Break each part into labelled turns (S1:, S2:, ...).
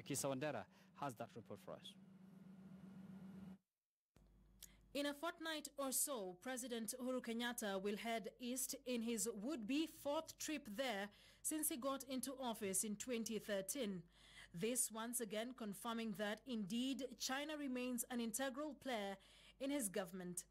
S1: Akisa Wandera has that report for us.
S2: In a fortnight or so, President Uhuru Kenyatta will head east in his would-be fourth trip there since he got into office in 2013. This once again confirming that indeed China remains an integral player in his government.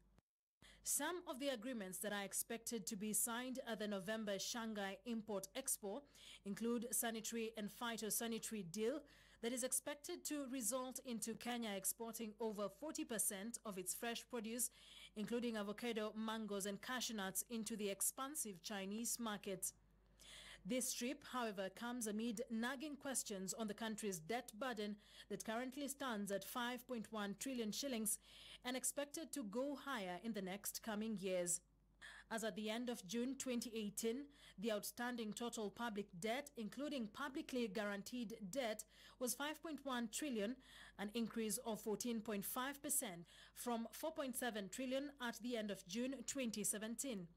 S2: Some of the agreements that are expected to be signed at the November Shanghai Import Expo include sanitary and phytosanitary deal that is expected to result into Kenya exporting over 40% of its fresh produce, including avocado, mangoes and cashew nuts, into the expansive Chinese market. This trip, however, comes amid nagging questions on the country's debt burden that currently stands at 5.1 trillion shillings and expected to go higher in the next coming years. As at the end of June 2018, the outstanding total public debt, including publicly guaranteed debt, was 5.1 trillion, an increase of 14.5% from 4.7 trillion at the end of June 2017.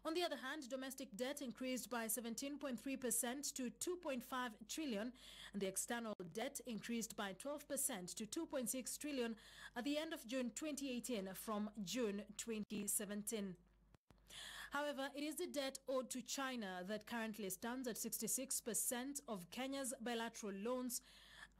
S2: On the other hand, domestic debt increased by 17.3% to 2.5 trillion, and the external debt increased by 12% to 2.6 trillion at the end of June 2018 from June 2017. However, it is the debt owed to China that currently stands at 66% of Kenya's bilateral loans,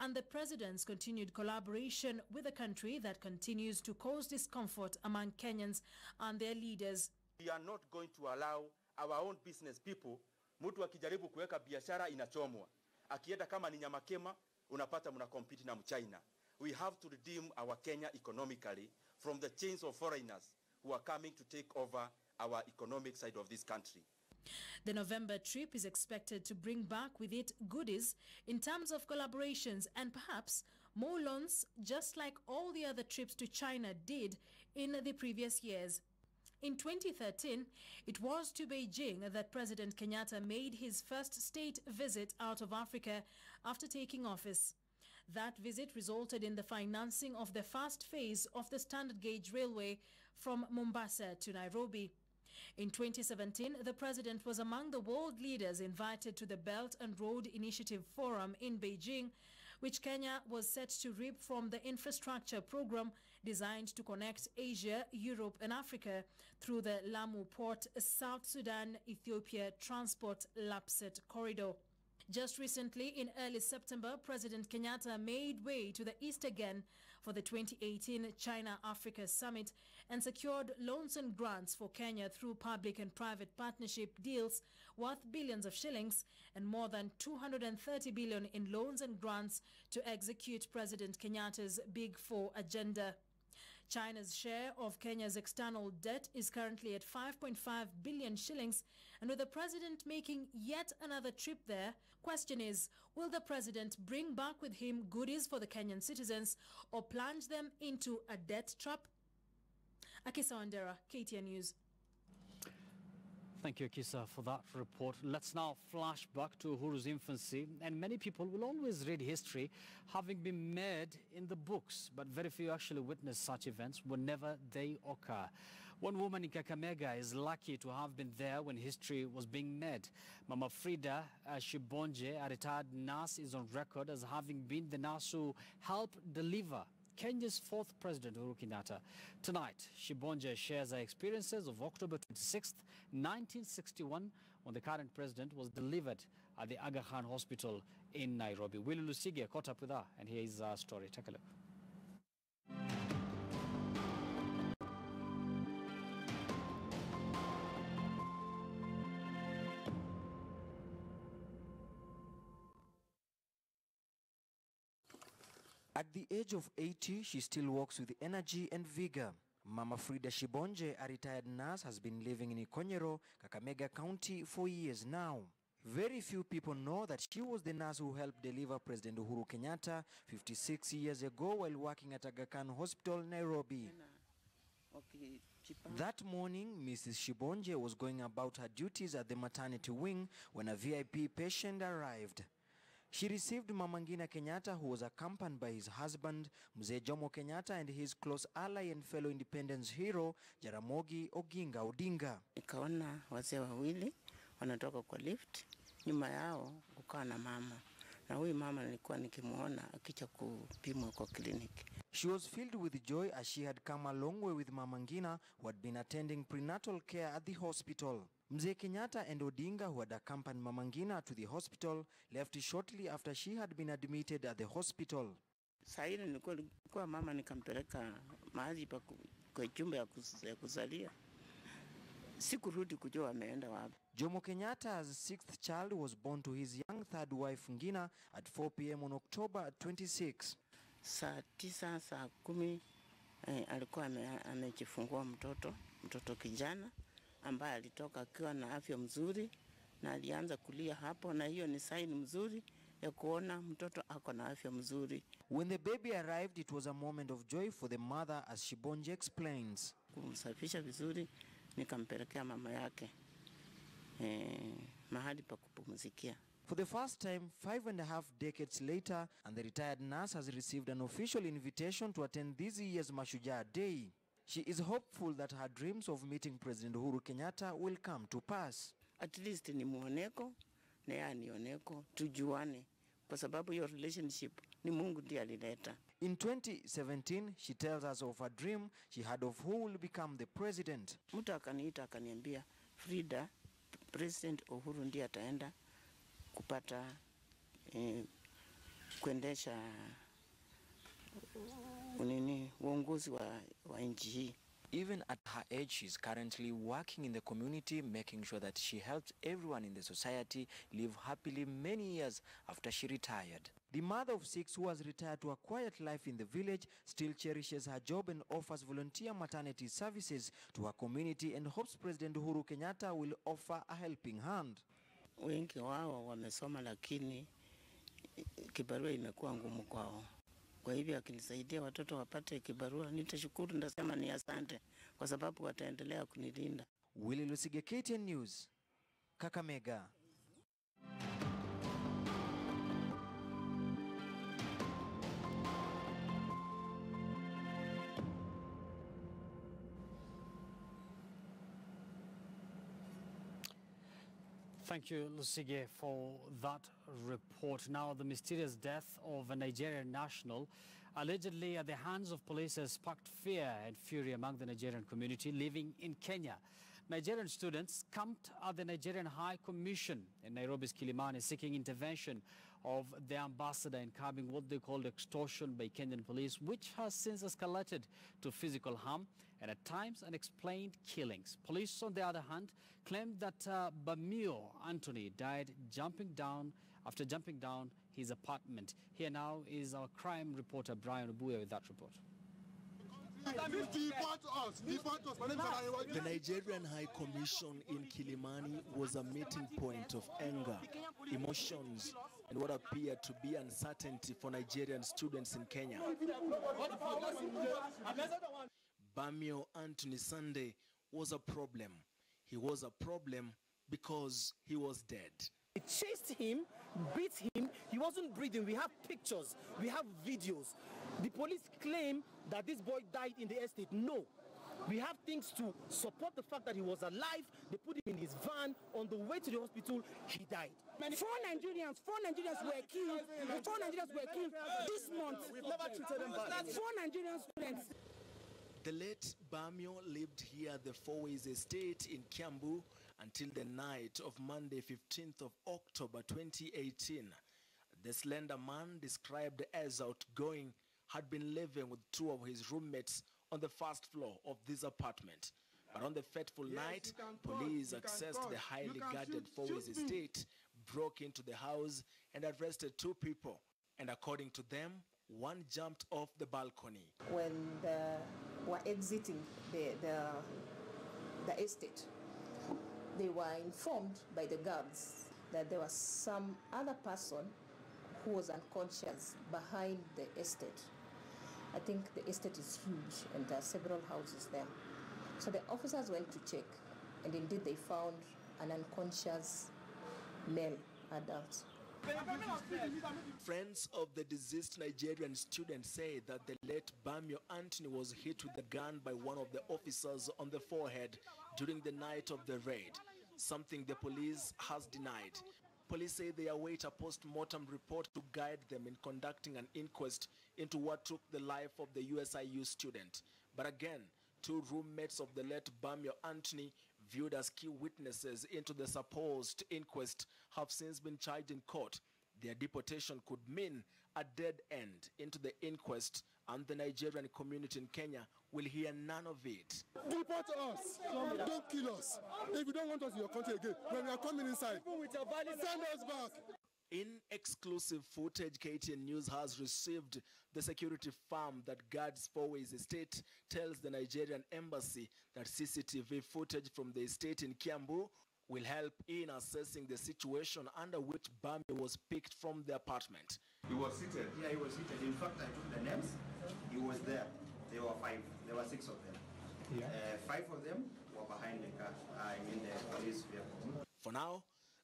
S2: and the president's continued collaboration with the country that continues to cause discomfort among Kenyans and their leaders.
S3: We are not going to allow our own business people, mtu akijaribu kuweka biashara inachomwa. Akienda kama ni nyama kema, unapata muna compete na Mchina. We have to redeem our Kenya economically from the chains of foreigners who are coming to take over our economic side of this country.
S2: The November trip is expected to bring back with it goodies in terms of collaborations and perhaps more loans, just like all the other trips to China did in the previous years. In 2013, it was to Beijing that President Kenyatta made his first state visit out of Africa after taking office. That visit resulted in the financing of the first phase of the standard gauge railway from Mombasa to Nairobi. In 2017, the president was among the world leaders invited to the Belt and Road Initiative Forum in Beijing, which Kenya was set to reap from the infrastructure program designed to connect Asia, Europe and Africa through the Lamu Port, South Sudan-Ethiopia Transport Lapset Corridor. Just recently, in early September, President Kenyatta made way to the east again for the 2018 China-Africa Summit and secured loans and grants for Kenya through public and private partnership deals worth billions of shillings and more than 230 billion in loans and grants to execute President Kenyatta's Big Four agenda. China's share of Kenya's external debt is currently at 5.5 billion shillings, and with the president making yet another trip there, question is, will the president bring back with him goodies for the Kenyan citizens or plunge them into a debt trap? Akisa Wandera, KTN News.
S1: Thank you, Akisa, for that report. Let's now flash back to Uhuru's infancy. And many people will always read history having been made in the books, but very few actually witness such events whenever they occur. One woman in Kakamega is lucky to have been there when history was being made. Mama Frida Shibonje, a retired nurse, is on record as having been the nurse who helped deliver Kenya's fourth President Uhuru Kenyatta. Tonight, Shibonje shares her experiences of October 26th, 1961, when the current president was delivered at the Aga Khan Hospital in Nairobi. Willie Lusige caught up with her, and here is our story. Take a look.
S4: At the age of 80, she still walks with energy and vigor. Mama Frida Shibonje, a retired nurse, has been living in Ikonyero, Kakamega County for years now. Very few people know that she was the nurse who helped deliver President Uhuru Kenyatta 56 years ago while working at Aga Khan Hospital, Nairobi. That morning, Mrs. Shibonje was going about her duties at the maternity wing when a VIP patient arrived. She received Mama Ngina Kenyatta, who was accompanied by his husband, Mzee Jomo Kenyatta, and his close ally and fellow independence hero, Jaramogi Oginga Odinga.
S5: Nikaona wazee wawili wanatoka kwa lift, nyuma yao kukaa na mama. Na huyu mama nilikuwa nikimuona akicha kupimwa kwa kliniki.
S4: She was filled with joy as she had come a long way with Mama Ngina, who had been attending prenatal care at the hospital. Mzee Kenyatta and Odinga, who had accompanied Mama Ngina to the hospital, left shortly after she had been admitted at the hospital.
S5: Saa ile nilikuwa mama nikampeleka mahali pa kwa chumba ya kuzalia. Sikurudi kujua ameenda wapi.
S4: Jomo Kenyatta's sixth child was born to his young third wife Ngina at 4 p.m. on October 26.
S5: Saa 9 saa 10 alikuwa amejifungua mtoto kijana ambaye alitoka akiwa na afya mzuri na alianza kulia hapo, na hiyo ni sign mzuri ya kuona mtoto ako na afya mzuri.
S4: When the baby arrived, it was a moment of joy for the mother, as Shibonje explains.
S5: Kumsafisha vizuri nikampelekea mama yake mahali pa kupumzikia.
S4: For the first time, 5.5 decades later, and the retired nurse has received an official invitation to attend this year's Mashujaa Day. She is hopeful that her dreams of meeting President Uhuru Kenyatta will come to pass.
S5: At least ni muoneko, na yeye nioneko, tujuane. Kwa sababu your relationship ni Mungu ndiye alileta.
S4: In 2017, she tells us of a dream she had of who will become the president.
S5: Mtu akaniita akaniambia, Frida, President Uhuru ndiye ataenda kupata kuendesha uongozi wa nchi hii.
S4: Even at her age, she's currently working in the community, making sure that she helps everyone in the society live happily many years after she retired. The mother of 6 who has retired to a quiet life in the village still cherishes her job and offers volunteer maternity services to her community and hopes President Uhuru Kenyatta will offer a helping hand.
S5: Wengi wao wamesoma lakini kibarua imekuwa ngumu kwao. Kwa hivyo akinisaidia watoto wapate kibarua, nitashukuru, ndasema ni asante kwa sababu wataendelea kunilinda.
S4: Willy Lusige, KTN News, Kakamega.
S1: Thank you, Lusige, for that report. Now, the mysterious death of a Nigerian national, allegedly at the hands of police, has sparked fear and fury among the Nigerian community living in Kenya. Nigerian students camped at the Nigerian High Commission in Nairobi's Kilimani seeking intervention of the ambassador in curbing what they called extortion by Kenyan police, which has since escalated to physical harm and at times unexplained killings. Police, on the other hand, claimed that Bamio Anthony died after jumping down his apartment. Here now is our crime reporter Brian Obuya with that report.
S6: The Nigerian High Commission in Kilimani was a meeting point of anger, emotions, and what appeared to be uncertainty for Nigerian students in Kenya. Bamio Anthony Sunday was a problem. He was a problem because he was dead.
S7: They chased him, beat him, he wasn't breathing. We have pictures, we have videos. The police claim that this boy died in the estate. No. We have things to support the fact that he was alive. They put him in his van. On the way to the hospital, he died.
S8: Four Nigerians were killed. 4 Nigerians were killed this month.
S6: We've never treated them badly.
S8: 4 Nigerian students.
S6: The late Bamio lived here at the Fourways Estate in Kiambu until the night of Monday, 15th of October 2018. The slender man, described as outgoing, had been living with 2 of his roommates on the first floor of this apartment. But on the fateful night, police accessed the highly guarded Fourways Estate, broke into the house and arrested 2 people. And according to them, one jumped off the balcony.
S9: When they were exiting the estate, they were informed by the guards that there was some other person who was unconscious behind the estate. I think the estate is huge and there are several houses there. So the officers went to check, and indeed they found an unconscious male adult.
S6: Friends of the deceased Nigerian student say that the late Bamio Anthony was hit with a gun by one of the officers on the forehead during the night of the raid, something the police has denied. Police say they await a post-mortem report to guide them in conducting an inquest into what took the life of the USIU student. But again, two roommates of the late Bamio Anthony, viewed as key witnesses into the supposed inquest, have since been charged in court. Their deportation could mean a dead end into the inquest, and the Nigerian community in Kenya will hear none of it.
S10: Deport us. Don't kill us. If you don't want us in your country again, when we are coming inside, send us back.
S6: In exclusive footage KTN News has received, the security firm that guards Fourways estate tells the Nigerian embassy that CCTV footage from the estate in Kiambu will help in assessing the situation under which Bambi was picked from the apartment.
S11: He was seated. Yeah, he was seated. In fact, I took the names. He was there. There were 5. There were 6 of them. Yeah. 5 of them were behind the car, in the police vehicle.
S6: For now,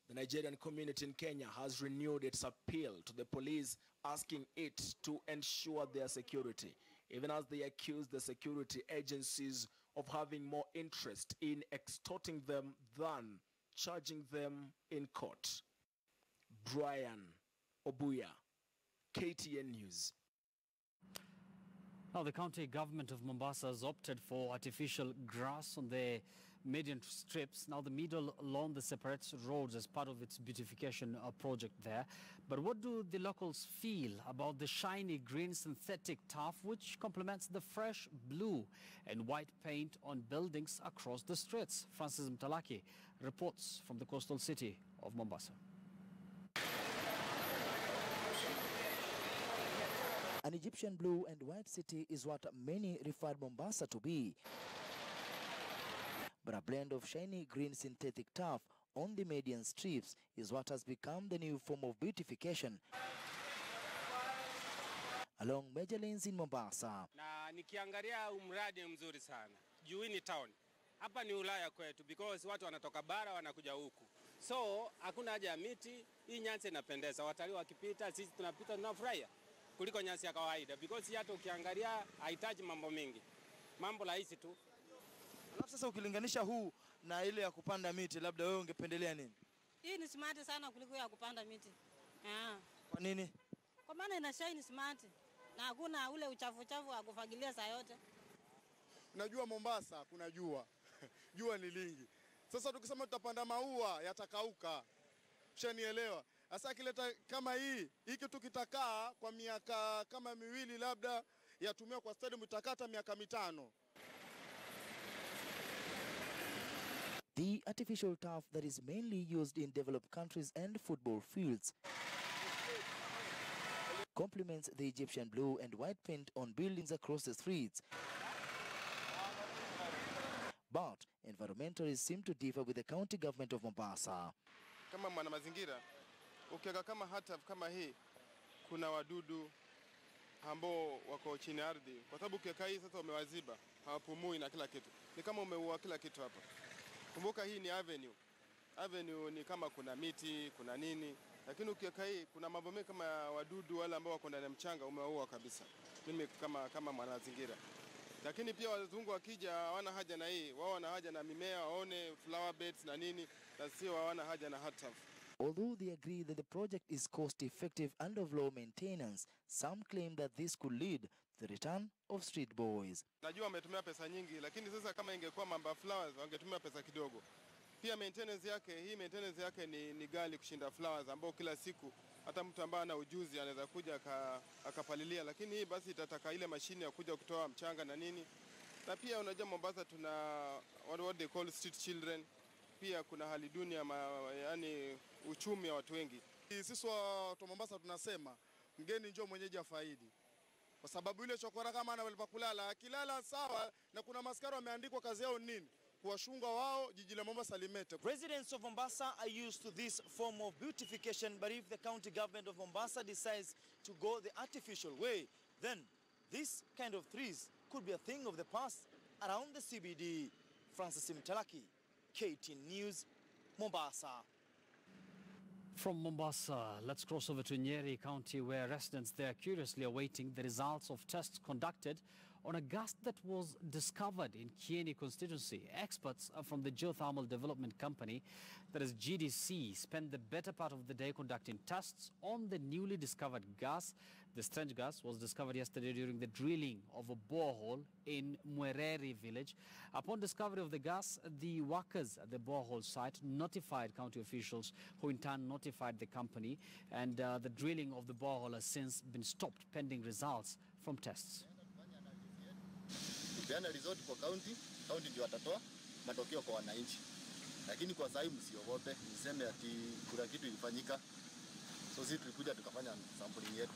S6: the Nigerian community in Kenya has renewed its appeal to the police, asking it to ensure their security, even as they accuse the security agencies of having more interest in extorting them than charging them in court. Brian Obuya, KTN News.
S1: Now, the county government of Mombasa has opted for artificial grass on the median strips. Now, the middle along the separates roads as part of its beautification project there. But what do the locals feel about the shiny green synthetic turf, which complements the fresh blue and white paint on buildings across the streets? Francis Mtalaki reports from the coastal city of Mombasa.
S12: An Egyptian blue and white city is what many refer Mombasa to be. But a blend of shiny green synthetic turf on the median strips is what has become the new form of beautification along major lanes in Mombasa.
S13: Na nikiangalia umradi mzuri sana. Juu ni town. Hapa ni Ulaya kwetu because watu wanatoka bara wanakuja huku. So hakuna haja ya miti, hii nyasi inapendeza. Watalii wakipita, sisi tunapita tunafurahia kuliko nyasi ya kawaida because hata ukiangalia haitaji mambo mengi. Mambo rahisi tu.
S12: Alafu sasa ukilinganisha huu na ile ya kupanda miti, labda wewe ungependelea nini?
S14: Hii ni smart sana kuliko ya kupanda miti.
S12: Kwa nini?
S14: Kwa maana ina shine smart na hakuna ule uchafu wa kufagilia saa yote.
S10: Najua Mombasa kuna jua. Jua ni lingi. Sasa tukisema tutapanda maua yatakauka. Ushanielewa? Sasa kileta kama hiki tukitakaa kwa miaka kama 2 labda yatumia kwa stadium itakata miaka 5.
S12: The artificial turf that is mainly used in developed countries and football fields complements the Egyptian blue and white paint on buildings across the streets. But environmentalists seem to differ with the county government of Mombasa.
S10: Kama mwana mazingira, ukiweka kama hata kama hii, kuna wadudu ambao wako chini ardhi. Kwa sababu ukiweka hii sasa umewaziba, hawapumui na kila kitu. Ni kama umeua kila kitu hapa. Kumbuka hii ni avenue. Avenue ni kama kuna miti, kuna nini. Lakini ukiweka hii, kuna mambo mengi kama wadudu wale ambao wako ndani ya mchanga umewaua kabisa. Mimi kama mwanazingira. Lakini pia wazungu wakija hawana haja na hii. Wao wana haja na mimea, waone flower beds na nini, na sio hawana haja na hot tub.
S12: Although they agree that the project is cost-effective and of low maintenance, some claim that this could lead to the return of street boys.
S10: Najua wametumia pesa nyingi, lakini sasa kama ingekuwa mambo flowers wangetumia pesa kidogo. Pia maintenance yake ni ghali kushinda flowers ambao kila siku hata mtu ambaye ana ujuzi anaweza kuja akapalilia, lakini hii basi itataka ile mashine ya kuja kutoa mchanga na nini. Na pia unajua Mombasa tuna what they call street children. Pia kuna hali duni ya yani uchumi wa watu wengi. Sisi wa Mombasa tunasema mgeni njoo mwenyeji afaidi. Kwa sababu ile chokora kama anaweza kulala, akilala sawa, na kuna maskari wameandikwa kazi yao nini? Kuwashunga wao jiji la Mombasa limete.
S12: Residents of Mombasa are used to this form of beautification, but if the county government of Mombasa decides to go the artificial way, then this kind of trees could be a thing of the past around the CBD. Francis Mtalaki, KTN News, Mombasa.
S1: From Mombasa, let's cross over to Nyeri County, where residents there are curiously awaiting the results of tests conducted on a gas that was discovered in Kieni constituency. Experts from the Geothermal Development Company, that is GDC, spent the better part of the day conducting tests on the newly discovered gas. The strange gas was discovered yesterday during the drilling of a borehole in Mwereri village. Upon discovery of the gas, the workers at the borehole site notified county officials, who in turn notified the company, and the drilling of the borehole has since been stopped pending results from tests.
S15: Tupeana result kwa county ndio watatoa matokeo kwa wananchi. Lakini kwa sasa msiogope, niseme ati kuna kitu ilifanyika. So sisi tulikuja tukafanya sampling yetu.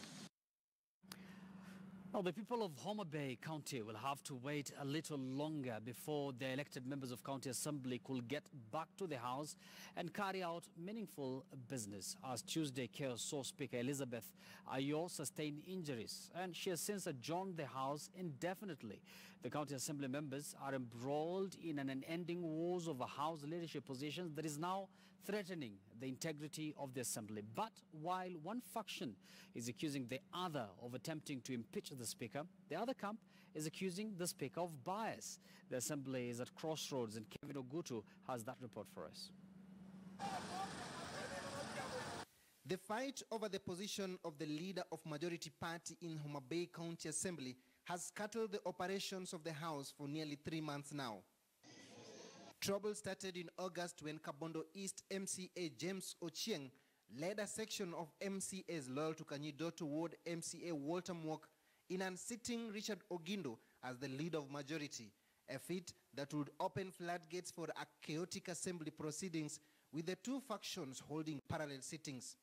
S1: Now, the people of Homa Bay County will have to wait a little longer before the elected members of County Assembly could get back to the House and carry out meaningful business, as Tuesday chaos saw Speaker Elizabeth Ayo sustain injuries, and she has since adjourned the House indefinitely. The County Assembly members are embroiled in an unending wars over House leadership positions that is now threatening the integrity of the Assembly. But while one faction is accusing the other of attempting to impeach the Speaker, the other camp is accusing the Speaker of bias. The Assembly is at crossroads, and Kevin Ogutu has that report for us.
S16: The fight over the position of the leader of majority party in Homa Bay County Assembly has scuttled the operations of the House for nearly 3 months now. Trouble started in August when Kabondo East MCA James Ochieng led a section of MCAs loyal to Kanyidoto Ward MCA Walter Mwok in unseating Richard Ogindo as the leader of majority, a feat that would open floodgates for a chaotic assembly proceedings with the two factions holding parallel sittings.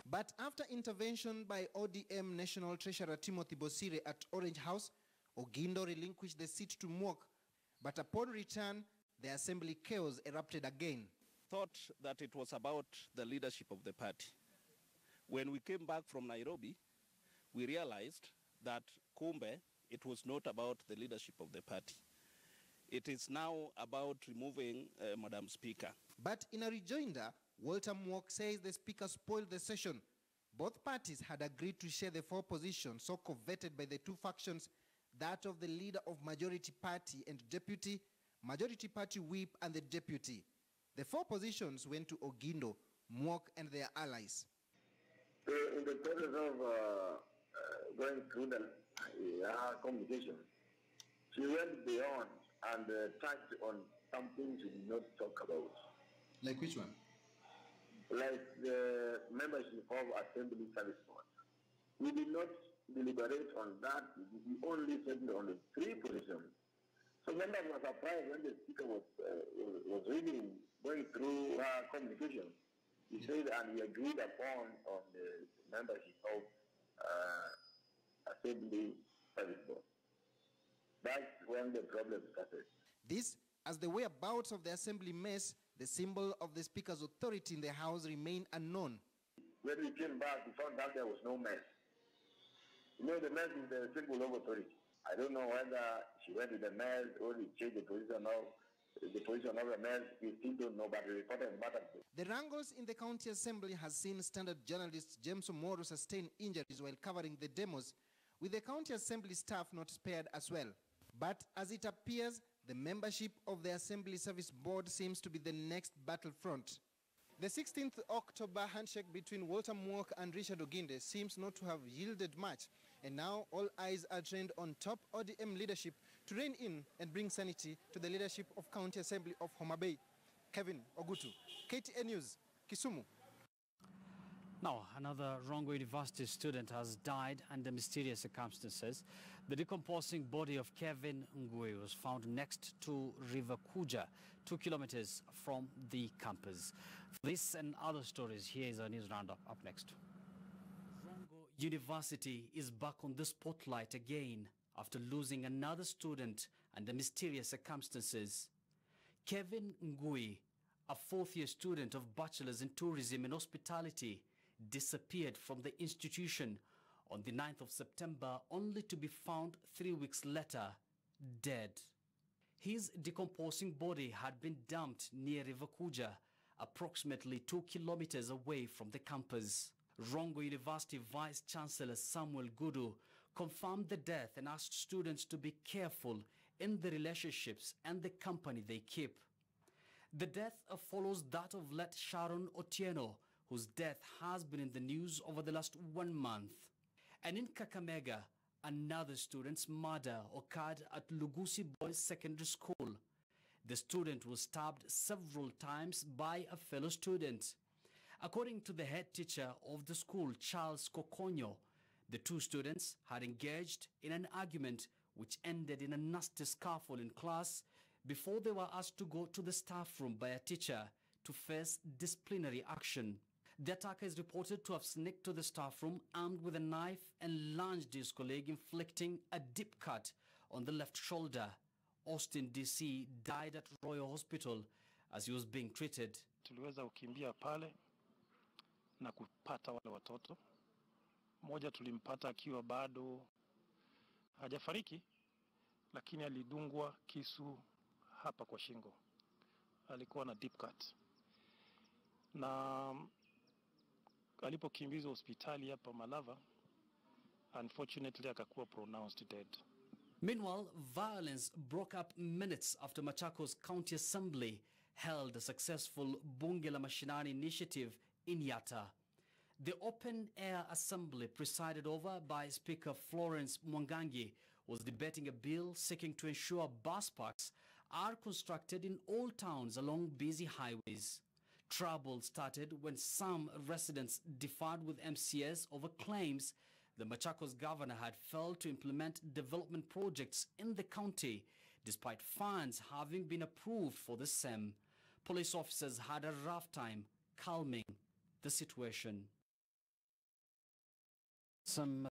S16: But after intervention by ODM National Treasurer Timothy Bosire at Orange House, Ogindo relinquished the seat to Mwok, but upon return, the assembly chaos erupted again.
S17: Thought that it was about the leadership of the party. When we came back from Nairobi, we realized that kumbe, it was not about the leadership of the party. It is now about removing Madam Speaker.
S16: But in a rejoinder, Walter Mwok says the Speaker spoiled the session. Both parties had agreed to share the four positions so coveted by the two factions, that of the leader of majority party and deputy, majority party whip and the deputy. The four positions went to Ogindo, Mwok and their allies.
S18: In the process of going through the communication, she went beyond and touched on something she did not talk about.
S16: Like which one?
S18: Like the membership of Assembly Service Board. We did not deliberate on that. We only settled on the three positions. So members were surprised when the Speaker was reading, going through her communication. He said, and we agreed upon on the membership of Assembly Service Board. That's when the problem started.
S16: This, as the whereabouts of the Assembly mess, the symbol of the Speaker's authority in the House remained unknown.
S18: When we came back, we found out there was no mess. You know, the mess is the symbol of authority. I don't know whether she went to the mess or he changed the position of the mess. We still don't know, but the reporter mattered.
S16: The wrangles in the County Assembly has seen standard journalist James Omoro sustain injuries while covering the demos, with the County Assembly staff not spared as well. But as it appears, the membership of the Assembly Service Board seems to be the next battlefront. The 16th October handshake between Walter Mwok and Richard Oginde seems not to have yielded much, and now all eyes are trained on top ODM leadership to rein in and bring sanity to the leadership of County Assembly of Homa Bay. Kevin Ogutu, KTN News, Kisumu.
S1: Now, another Rongo University student has died under mysterious circumstances. The decomposing body of Kevin Ngui was found next to River Kuja, 2 kilometers from the campus. For this and other stories, here is our news roundup. Up next. Rongo University is back on the spotlight again after losing another student under mysterious circumstances. Kevin Ngui, a fourth-year student of Bachelor's in Tourism and Hospitality, disappeared from the institution on the 9th of September, only to be found 3 weeks later, dead. His decomposing body had been dumped near River Kuja, approximately 2 kilometers away from the campus. Rongo University Vice Chancellor Samuel Gudu confirmed the death and asked students to be careful in the relationships and the company they keep. The death follows that of late Sharon Otieno, whose death has been in the news over the last 1 month. And in Kakamega, another student's murder occurred at Lugusi Boys Secondary School. The student was stabbed several times by a fellow student. According to the head teacher of the school, Charles Kokonyo, the two students had engaged in an argument which ended in a nasty scuffle in class before they were asked to go to the staff room by a teacher to face disciplinary action. The attacker is reported to have sneaked to the staff room armed with a knife and lunged his colleague, inflicting a deep cut on the left shoulder. Austin, DC, died at Royal Hospital as he was being treated.
S19: Tuliweza kukimbia pale na kupata wale watoto. Mmoja tulimpata akiwa bado hajafariki, lakini alidungwa kisu hapa kwa shingo. Alikuwa na deep cut. Na alipokimbizwa hospitali hapa Malava, unfortunately akakuwa pronounced dead.
S1: Meanwhile, violence broke up minutes after Machakos County Assembly held a successful Bunge la Mashinani initiative in Yatta. The open-air assembly, presided over by Speaker Florence Mwangangi, was debating a bill seeking to ensure bus parks are constructed in all towns along busy highways. Trouble started when some residents differed with MCS over claims the Machakos governor had failed to implement development projects in the county, despite funds having been approved for the same. Police officers had a rough time calming the situation. Some